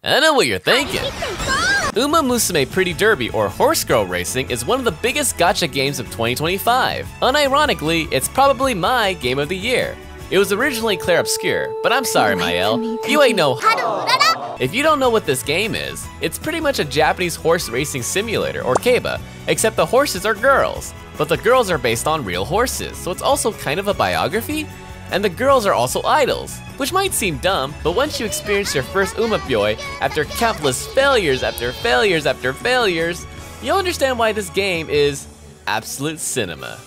I know what you're thinking. Uma Musume Pretty Derby or Horse Girl Racing is one of the biggest gacha games of 2025. Unironically, it's probably my game of the year. It was originally Claire Obscure, but I'm sorry, Mael, you ain't no. If you don't know what this game is, it's pretty much a Japanese horse racing simulator, or keiba, except the horses are girls. But the girls are based on real horses, so it's also kind of a biography? And the girls are also idols, which might seem dumb, but once you experience your first Umapyoi after countless failures after failures after failures, you'll understand why this game is absolute cinema.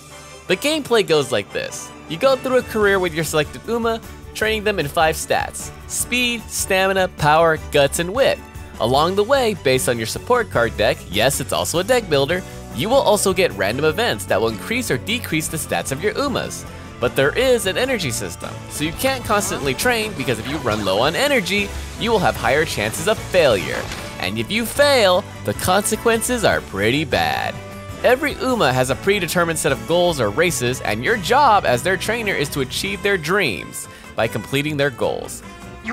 The gameplay goes like this. You go through a career with your selected Uma, training them in 5 stats: speed, stamina, power, guts, and wit. Along the way, based on your support card deck, yes, it's also a deck builder, you will also get random events that will increase or decrease the stats of your Umas. But there is an energy system, so you can't constantly train because if you run low on energy, you will have higher chances of failure. And if you fail, the consequences are pretty bad. Every Uma has a predetermined set of goals or races, and your job as their trainer is to achieve their dreams by completing their goals.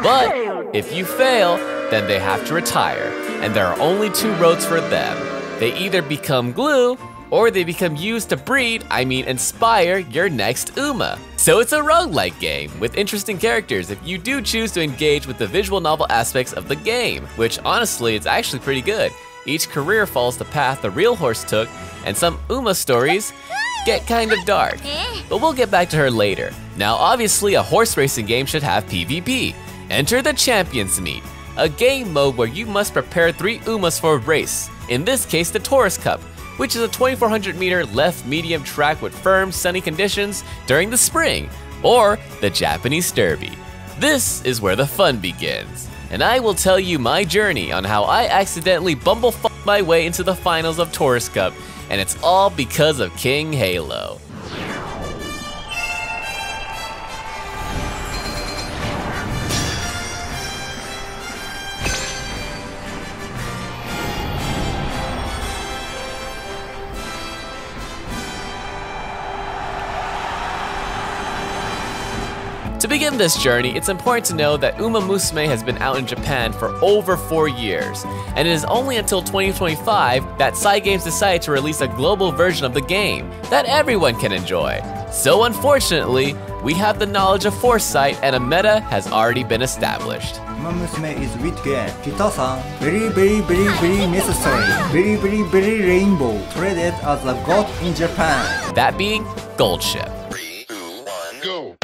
But if you fail, then they have to retire, and there are only 2 roads for them. They either become glue, or they become used to breed, inspire your next Uma. So it's a roguelike game with interesting characters if you do choose to engage with the visual novel aspects of the game, which honestly is actually pretty good. Each career follows the path the real horse took, and some Uma stories get kind of dark. But we'll get back to her later. Now obviously a horse racing game should have PvP. Enter the Champions Meet, a game mode where you must prepare 3 Umas for a race, in this case the Taurus Cup, which is a 2,400 meter left medium track with firm sunny conditions during the spring, or the Japanese Derby. This is where the fun begins, and I will tell you my journey on how I accidentally bumblefucked my way into the finals of Taurus Cup, and it's all because of King Halo. To begin this journey, it's important to know that Uma Musume has been out in Japan for over 4 years, and it is only until 2025 that Cygames decided to release a global version of the game that everyone can enjoy. So unfortunately, we have the knowledge of foresight and a meta has already been established. Uma Musume is with game. Kita-san, very necessary. Very rainbow. Traded as a god in Japan. That being Gold Ship. 3, 2, 1, go!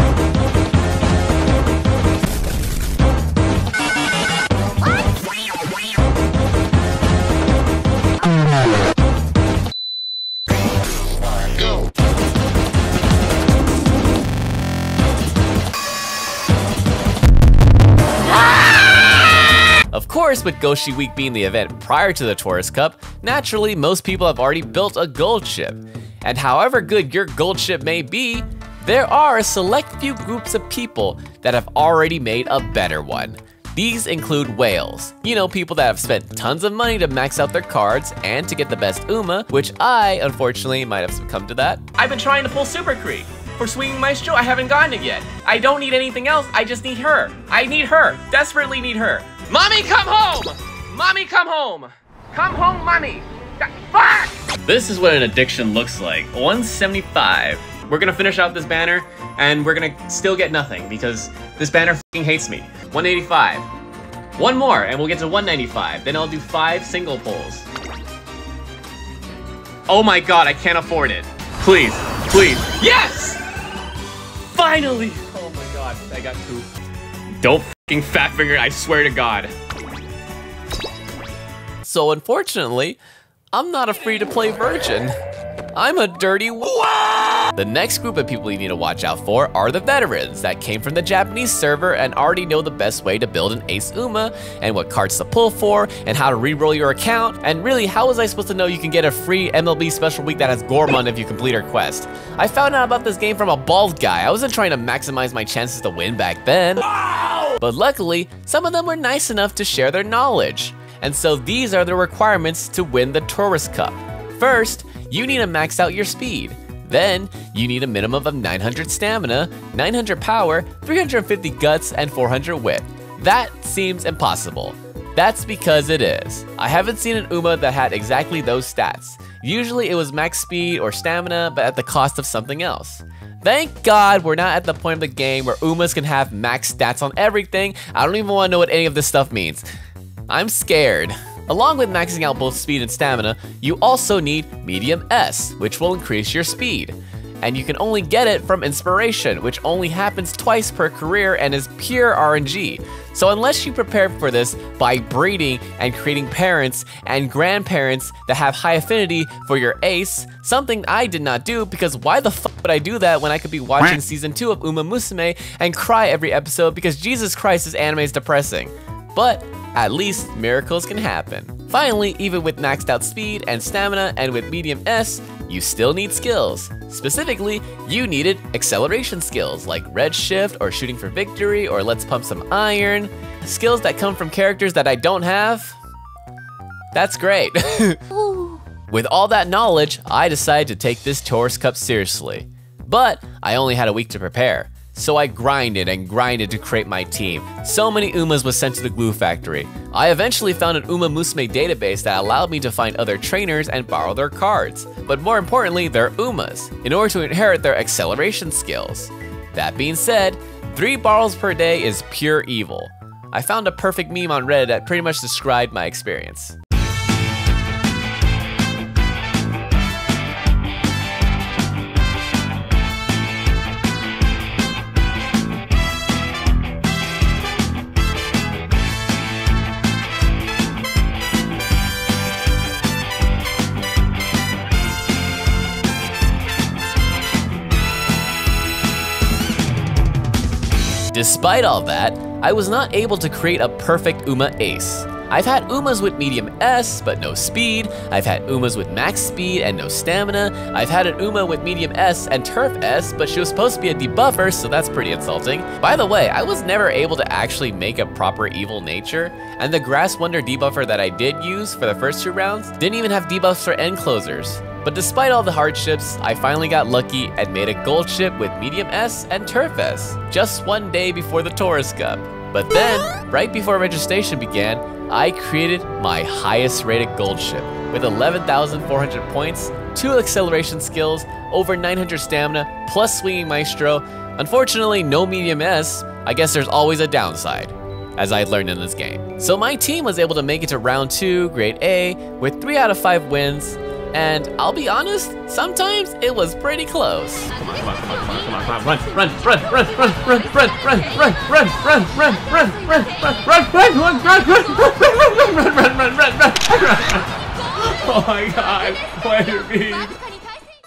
Of course, with Goshi Week being the event prior to the Taurus Cup, naturally most people have already built a gold ship. And however good your gold ship may be, there are a select few groups of people that have already made a better one. These include whales, people that have spent tons of money to max out their cards and to get the best Uma, which I, unfortunately, might have succumbed to that. I've been trying to pull Super Creek. For Swinging Maestro, I haven't gotten it yet. I don't need anything else, I just need her. I need her, desperately need her. Mommy, come home! Mommy, come home! Come home, mommy! Fuck! This is what an addiction looks like. 175. We're gonna finish out this banner, and we're gonna still get nothing, because this banner fucking hates me. 185. One more, and we'll get to 195. Then I'll do 5 single pulls. Oh my god, I can't afford it. Please, please. Yes! Finally! Oh my god, I got 2. Don't fucking fat finger, I swear to god. So unfortunately, I'm not a free-to-play virgin. I'm a dirty The next group of people you need to watch out for are the veterans that came from the Japanese server and already know the best way to build an ace Uma, and what cards to pull for, and how to re-roll your account, and really, how was I supposed to know you can get a free MLB special week that has Goremon if you complete her quest? I found out about this game from a bald guy. I wasn't trying to maximize my chances to win back then. But luckily, some of them were nice enough to share their knowledge. And so these are the requirements to win the Taurus Cup. First, you need to max out your speed. Then, you need a minimum of 900 stamina, 900 power, 350 guts, and 400 wit. That seems impossible. That's because it is. I haven't seen an Uma that had exactly those stats. Usually it was max speed or stamina, but at the cost of something else. Thank God we're not at the point of the game where Umas can have max stats on everything. I don't even want to know what any of this stuff means. I'm scared. Along with maxing out both speed and stamina, you also need medium S, which will increase your speed. And you can only get it from inspiration, which only happens twice per career and is pure RNG. So unless you prepare for this by breeding and creating parents and grandparents that have high affinity for your ace, something I did not do because why the fuck would I do that when I could be watching season 2 of Uma Musume and cry every episode because Jesus Christ, this anime is depressing. But at least miracles can happen. Finally, even with maxed out speed and stamina and with medium S, you still need skills. Specifically, you needed acceleration skills like red shift or shooting for victory or let's pump some iron. Skills that come from characters that I don't have. That's great. With all that knowledge, I decided to take this Taurus Cup seriously. But I only had a week to prepare. So I grinded and grinded to create my team. So many Umas was sent to the glue factory. I eventually found an Uma Musume database that allowed me to find other trainers and borrow their cards. But more importantly, their Umas, in order to inherit their acceleration skills. That being said, 3 borrows per day is pure evil. I found a perfect meme on Reddit that pretty much described my experience. Despite all that, I was not able to create a perfect Uma ace. I've had Umas with medium S, but no speed. I've had Umas with max speed and no stamina. I've had an Uma with medium S and turf S, but she was supposed to be a debuffer, so that's pretty insulting. By the way, I was never able to actually make a proper evil nature, and the Grass Wonder debuffer that I did use for the first 2 rounds didn't even have debuffs for end closers. But despite all the hardships, I finally got lucky and made a gold ship with medium S and turf S, just 1 day before the Taurus Cup. But then, right before registration began, I created my highest rated gold ship with 11,400 points, 2 acceleration skills, over 900 stamina, plus swinging maestro. Unfortunately, no medium S. I guess there's always a downside, as I learned in this game. So my team was able to make it to round 2, grade A, with 3 out of 5 wins. And I'll be honest, sometimes it was pretty close. Come on, come on, come on, come on, come on, come on, run, run, run, run, run, run, run, run, run, run, run, run, run, run, run. Oh my God, what do you mean?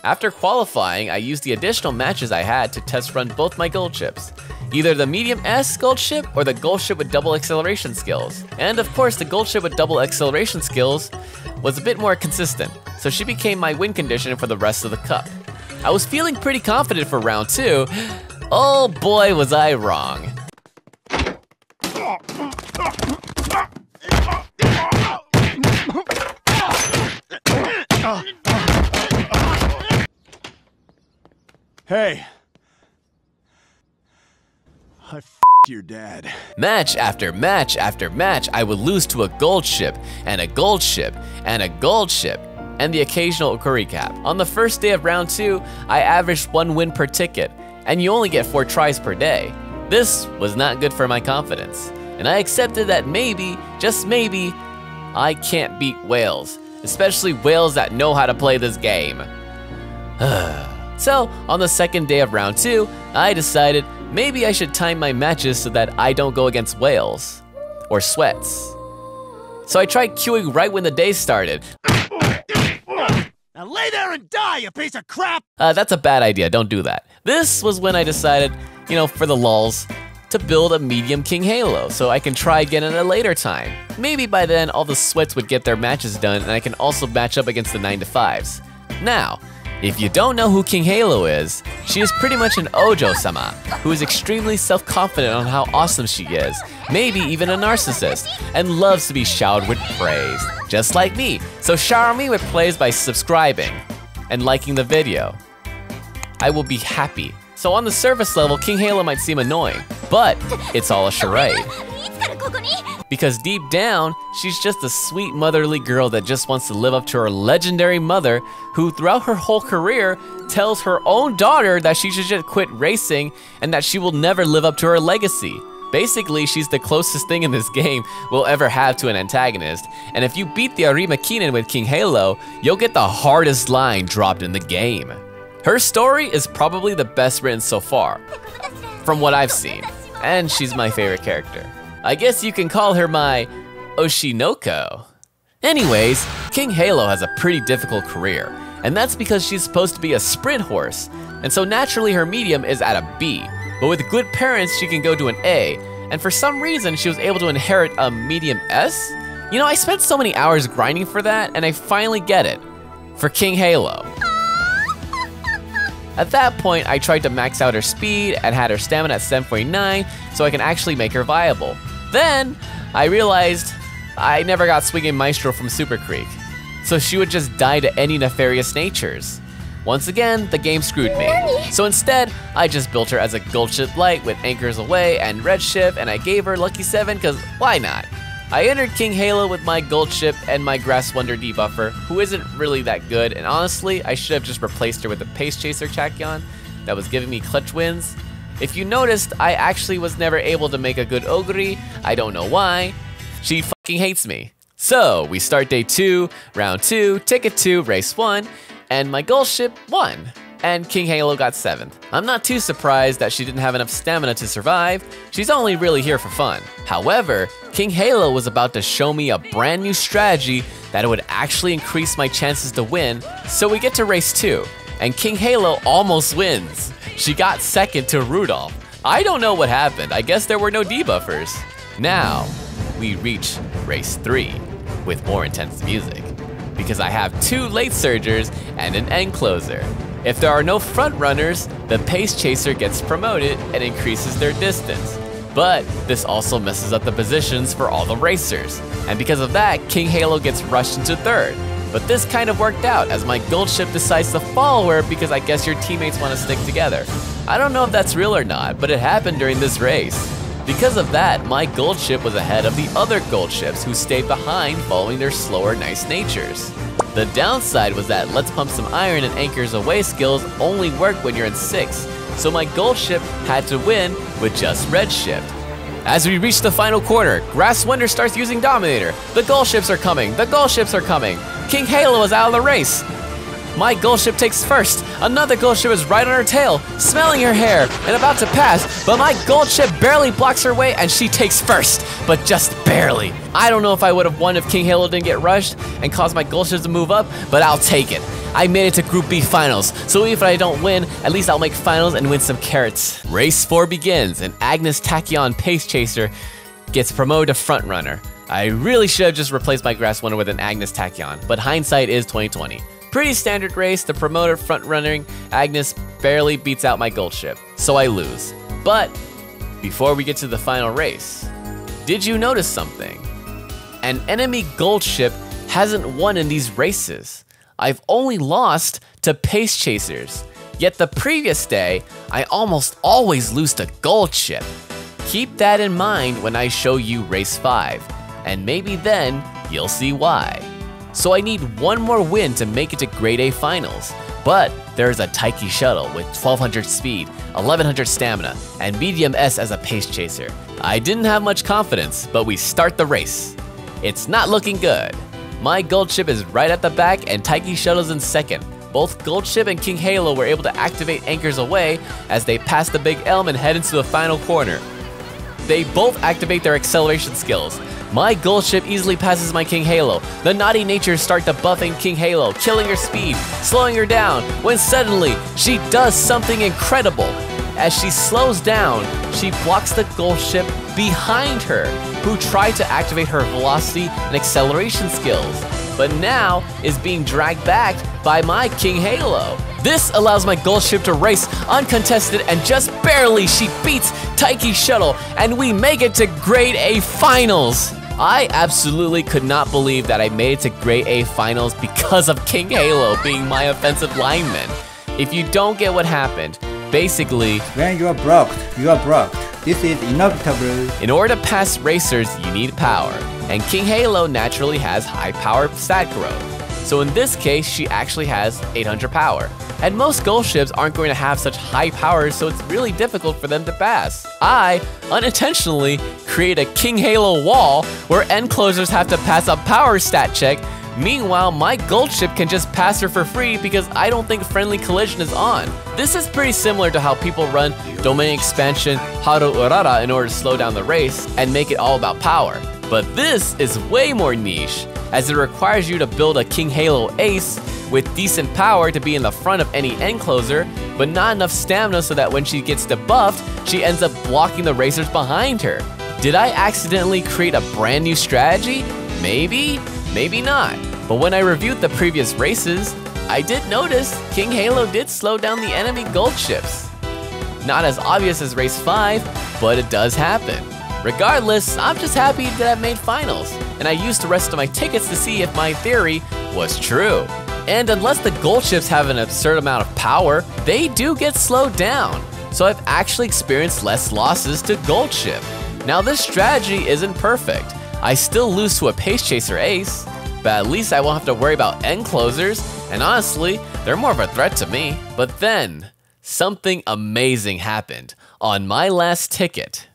After qualifying, I used the additional matches I had to test run both my gold ships. Either the medium S gold ship or the gold ship with double acceleration skills. And of course, the gold ship with double acceleration skills was a bit more consistent, so she became my win condition for the rest of the cup. I was feeling pretty confident for round 2. Oh boy, was I wrong. Hey. I f***ed your dad. Match after match after match, I would lose to a gold ship, and a gold ship, and a gold ship, and the occasional Okuri cap. On the first day of round 2, I averaged 1 win per ticket, and you only get 4 tries per day. This was not good for my confidence, and I accepted that maybe, just maybe, I can't beat whales, especially whales that know how to play this game. So, on the second day of round 2, I decided maybe I should time my matches so that I don't go against whales, or sweats. So I tried queuing right when the day started. Now lay there and die, you piece of crap! That's a bad idea, don't do that. This was when I decided, you know, for the lulz, to build a medium King Halo so I can try again at a later time. Maybe by then all the sweats would get their matches done and I can also match up against the 9-to-5s. Now, if you don't know who King Halo is, she is pretty much an Ojo-sama, who is extremely self-confident on how awesome she is, maybe even a narcissist, and loves to be showered with praise, just like me. So shower me with praise by subscribing and liking the video. I will be happy. So on the surface level, King Halo might seem annoying, but it's all a charade. because deep down, she's just a sweet motherly girl that just wants to live up to her legendary mother, who throughout her whole career tells her own daughter that she should just quit racing and that she will never live up to her legacy. Basically, she's the closest thing in this game we'll ever have to an antagonist, and if you beat the Arima Keenan with King Halo, you'll get the hardest line dropped in the game. Her story is probably the best written so far, from what I've seen, and she's my favorite character. I guess you can call her my Oshinoko. Anyways, King Halo has a pretty difficult career, and that's because she's supposed to be a sprint horse, and so naturally her medium is at a B. But with good parents, she can go to an A, and for some reason, she was able to inherit a medium S? You know, I spent so many hours grinding for that, and I finally get it. For King Halo. At that point, I tried to max out her speed and had her stamina at 749 so I can actually make her viable. Then, I realized I never got Swinging Maestro from Super Creek, so she would just die to any nefarious natures. Once again, the game screwed me. So instead, I just built her as a Gold Ship Light with Anchors Away and Red Ship, and I gave her Lucky 7 cause why not? I entered King Halo with my Gold Ship and my Grass Wonder debuffer, who isn't really that good, and honestly, I should have just replaced her with a Pace Chaser Chakyon that was giving me clutch wins. If you noticed, I actually was never able to make a good Ogre. I don't know why. She fucking hates me. So, we start day 2, round 2, ticket 2, race 1, and my Gold Ship won, and King Halo got 7th. I'm not too surprised that she didn't have enough stamina to survive. She's only really here for fun. However, King Halo was about to show me a brand new strategy that would actually increase my chances to win, so we get to race 2, and King Halo almost wins. She got 2nd to Rudolph. I don't know what happened, I guess there were no debuffers. Now, we reach race 3 with more intense music, because I have 2 late surgers and an end closer. If there are no front runners, the Pace Chaser gets promoted and increases their distance. But this also messes up the positions for all the racers, and because of that, King Halo gets rushed into 3rd. But this kind of worked out as my Gold Ship decides to follow her because I guess your teammates want to stick together. I don't know if that's real or not, but it happened during this race. Because of that, my Gold Ship was ahead of the other Gold Ships who stayed behind following their slower nice natures. The downside was that Let's Pump Some Iron and Anchors Away skills only work when you're in 6, so my Gold Ship had to win with just Red Ship. As we reach the final corner, Grass Wonder starts using Dominator. The Gold Ships are coming, the Gold Ships are coming. King Halo is out of the race. My Gold Ship takes first. Another Gold Ship is right on her tail, smelling her hair, and about to pass, but my Gold Ship barely blocks her way and she takes first, but just barely. I don't know if I would have won if King Halo didn't get rushed and caused my Gold Ships to move up, but I'll take it. I made it to Group B finals, so even if I don't win, at least I'll make finals and win some carrots. Race 4 begins, and Agnes Tachyon Pace Chaser gets promoted to front runner. I really should have just replaced my Grass Wonder with an Agnes Tachyon, but hindsight is 2020. Pretty standard race, the promoter front running Agnes barely beats out my Gold Ship, so I lose. But before we get to the final race, did you notice something? An enemy Gold Ship hasn't won in these races. I've only lost to Pace Chasers, yet the previous day, I almost always lose to Gold Ship. Keep that in mind when I show you race 5, and maybe then you'll see why. So I need one more win to make it to Grade A Finals, but there's a Taiki Shuttle with 1200 speed, 1100 stamina, and medium S as a Pace Chaser. I didn't have much confidence, but we start the race. It's not looking good. My Gold Ship is right at the back and Taiki Shuttle's in 2nd. Both Gold Ship and King Halo were able to activate Anchors Away as they pass the Big Elm and head into the final corner. They both activate their acceleration skills. My Gold Ship easily passes my King Halo. The naughty natures start debuffing King Halo, killing her speed, slowing her down, when suddenly she does something incredible. As she slows down, she blocks the Gold Ship behind her, who tried to activate her velocity and acceleration skills, but now is being dragged back by my King Halo. This allows my Gold Ship to race uncontested, and just barely she beats Taiki Shuttle, and we make it to Grade A Finals. I absolutely could not believe that I made it to Grade A Finals because of King Halo being my offensive lineman. If you don't get what happened, basically, when you are blocked, you are blocked. this is inevitable. In order to pass racers, you need power, and King Halo naturally has high power stat growth. So in this case, she actually has 800 power. And most gold ships aren't going to have such high powers, so it's really difficult for them to pass. I unintentionally create a King Halo wall where end closers have to pass a power stat check. Meanwhile, my gold ship can just pass her for free because I don't think friendly collision is on. This is pretty similar to how people run domain expansion Haru Urara in order to slow down the race and make it all about power. But this is way more niche, as it requires you to build a King Halo ace with decent power to be in the front of any end closer, but not enough stamina so that when she gets debuffed, she ends up blocking the racers behind her. Did I accidentally create a brand new strategy? Maybe, maybe not. But when I reviewed the previous races, I did notice King Halo did slow down the enemy gold ships. Not as obvious as race 5, but it does happen. Regardless, I'm just happy that I've made finals, and I used the rest of my tickets to see if my theory was true. And unless the gold ships have an absurd amount of power, they do get slowed down. So I've actually experienced less losses to gold ship. Now this strategy isn't perfect. I still lose to a pace chaser ace, but at least I won't have to worry about end closers, and honestly, they're more of a threat to me. But then, something amazing happened on my last ticket.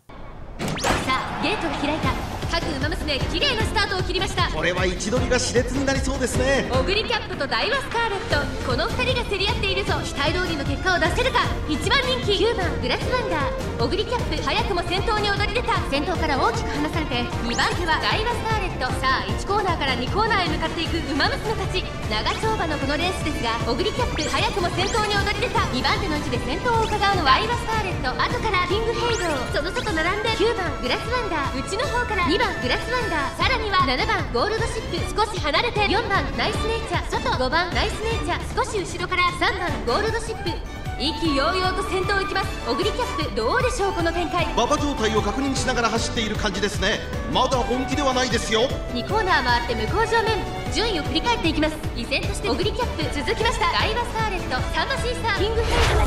ゲートが開いた。各ウマ娘綺麗なスタートを切りました。これは位置取りが熾烈になりそうですね。オグリキャップとダイワスカーレット、この2人が競り合っているぞ。期待通りの結果を出せるか。1番人気9番グラスワンダー。オグリキャップ早くも先頭に躍り出た。先頭から大きく離されて2番手はダイワスカーレット。さあ1コーナーから2コーナーへ向かっていくウマ娘たち。長丁場のこのレースですが、オグリキャップ早くも先頭に躍り出た。2番手の位置で先頭を伺うのはダイワスカーレット。後からキングヘイド。その外並んで9番グラスワンダー。内の方から2番グラスワンダー。さらには7番ゴールドシップ。少し離れて4番ナイスネイチャー。外5番ナイスネイチャー。少し後ろから3番ゴールドシップ。意気揚々と先頭を行きます。オグリキャップどうでしょうこの展開。馬場状態を確認しながら走っている感じですね。まだ本気ではないですよ。2コーナー回って向こう正面、順位を振り返っていきます。依然としてオグリキャップ続きました。ダイワスカーレット、サンバシーサー、キングヘイド。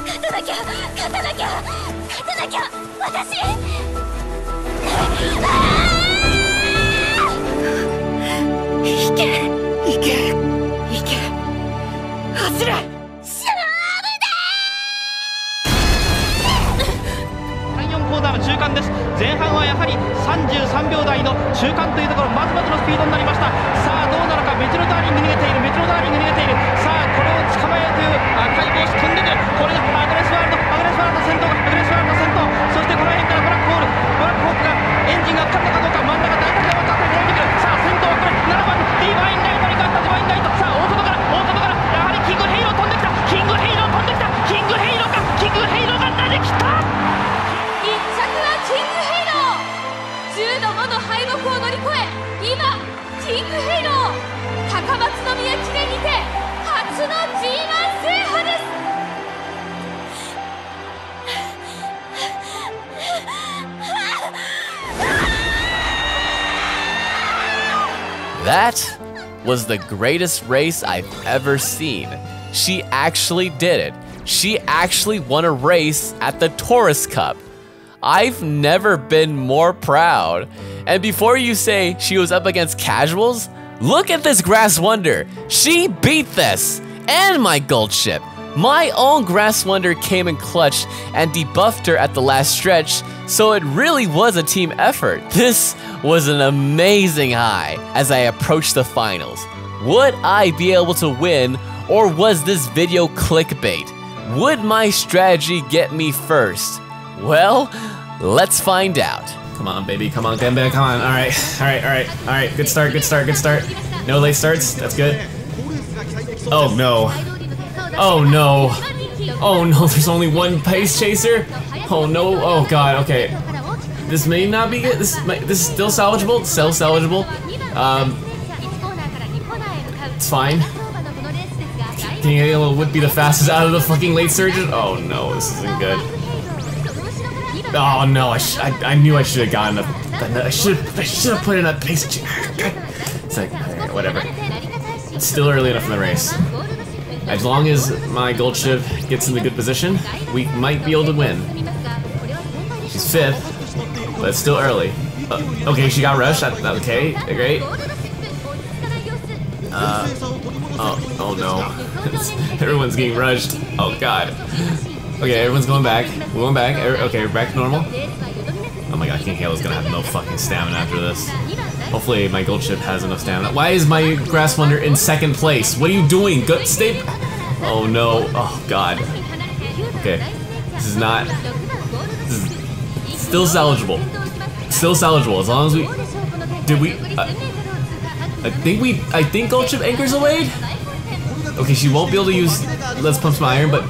勝たなきゃ勝たなきゃ勝たなきゃ私。いけいけいけ走れ。コーナーの中間です。前半はやはり33秒台の中間というところ、まずまずのスピードになりました。さあどうなのか。メジロダーリング逃げている。メジロダーリング逃げている。さあこれを捕まえようという赤い帽子飛んでくる。これがアグレスワールド先頭。アグレスワールド先頭。そしてこの辺からブラックホークがエンジンがかかったかどうか。真ん中大体が終わった後に伸びてくる。さあ先頭はこれ7番ディバインライトに変わった。ディバインライト。さあ大外からやはりキングヘイロー飛んできた。キングヘイロー飛んできた。キングヘイローか。キングヘイローが投げ切った。10度もの敗北を乗り越え、今キングヘイロー高松宮記念にて初の G1 制覇です。That was the greatest race I've ever seen. She actually did it. She actually won a race at the Taurus Cup. I've never been more proud. And before you say she was up against casuals, look at this Grass Wonder. She beat this and my gold ship. My own Grass Wonder came in clutch and debuffed her at the last stretch, so it really was a team effort. This was an amazing high as I approached the finals. Would I be able to win, or was this video clickbait? Would my strategy get me first? Well, let's find out. Come on, baby. Come on, come on. All right. Good start. No late starts. That's good. Oh no. Oh no. Oh no, there's only one pace chaser? Oh no. Oh god, okay. This may not be good. This is still salvageable. Salvageable. It's fine. King Halo would be the fastest out of the fucking late surges. Oh no, this isn't good. Oh no, I knew I should have gotten a. I should have put in a pace. It's like, whatever. It's still early enough in the race. As long as my gold ship gets in a good position, we might be able to win. She's She's 5th, but it's still early. Okay, she got rushed. Okay, great. Oh no. Everyone's getting rushed. Oh god. Okay, everyone's going back. We're going back. Okay, we're back to normal. Oh my god, King Halo's gonna have no fucking stamina after this. Hopefully my gold chip has enough stamina. Why is my Grass Wonder in 2nd place? What are you doing? Good stay. Oh no. Oh god. Okay. This is not. This is still salvageable. Still salvageable as long as we. Did we? I think gold chip anchors away. Okay, she won't be able to use Let's Pump Some Iron, but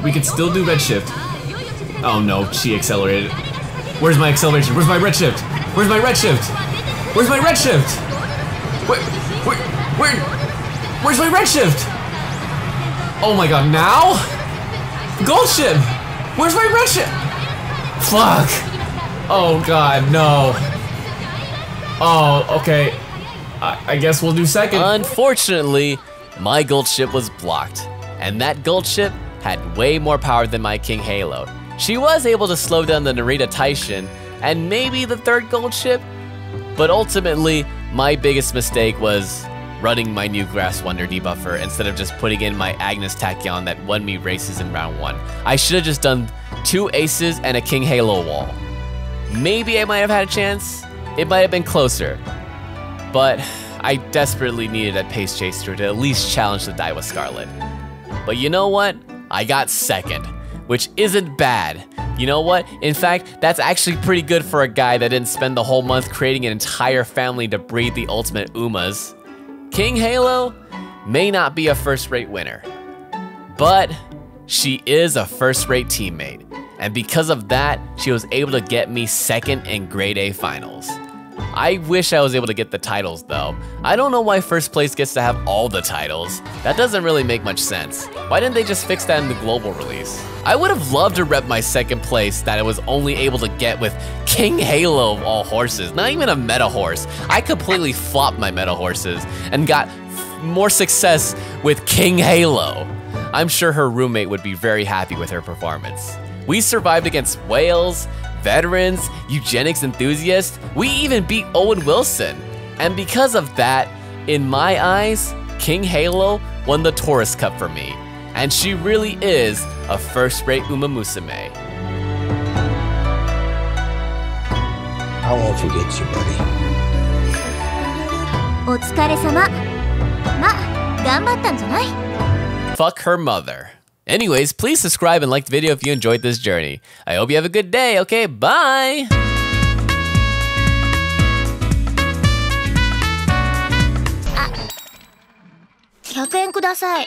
we can still do red shift. Oh no, she accelerated. Where's my acceleration? Where's my red shift? Where's my red shift? Where's my red shift? Where's my red shift? Oh my god, now? Gold ship! Where's my red shift? Fuck! Oh god, no. Oh, okay. I guess we'll do 2nd. Unfortunately, my gold ship was blocked, and that gold ship had way more power than my King Halo. She was able to slow down the Narita Taishin and maybe the 3rd gold ship, but ultimately, my biggest mistake was running my new Grass Wonder debuffer instead of just putting in my Agnes Tachyon that won me races in round 1. I should have just done 2 aces and a King Halo wall. Maybe I might have had a chance. It might have been closer. But I desperately needed a Pace Chaser to at least challenge the Daiwa Scarlet. But you know what? I got 2nd, which isn't bad. You know what? In fact, that's actually pretty good for a guy that didn't spend the whole month creating an entire family to breed the ultimate Umas. King Halo may not be a first-rate winner, but she is a first-rate teammate. And because of that, she was able to get me 2nd in Grade A finals. I wish I was able to get the titles though. I don't know why 1st place gets to have all the titles. That doesn't really make much sense. Why didn't they just fix that in the global release? I would have loved to rep my 2nd place that I was only able to get with King Halo of all horses, not even a meta horse. I completely flopped my meta horses and got more success with King Halo. I'm sure her roommate would be very happy with her performance. We survived against whales, veterans, eugenics enthusiasts. We even beat Owen Wilson. And because of that, in my eyes, King Halo won the Taurus Cup for me. And she really is a first-rate Uma Musume. I won't forget you, buddy. お疲れ様。ま、頑張ったんじゃない? Fuck her mother. Anyways, please subscribe and like the video if you enjoyed this journey. I hope you have a good day. Okay, bye! 100円ください。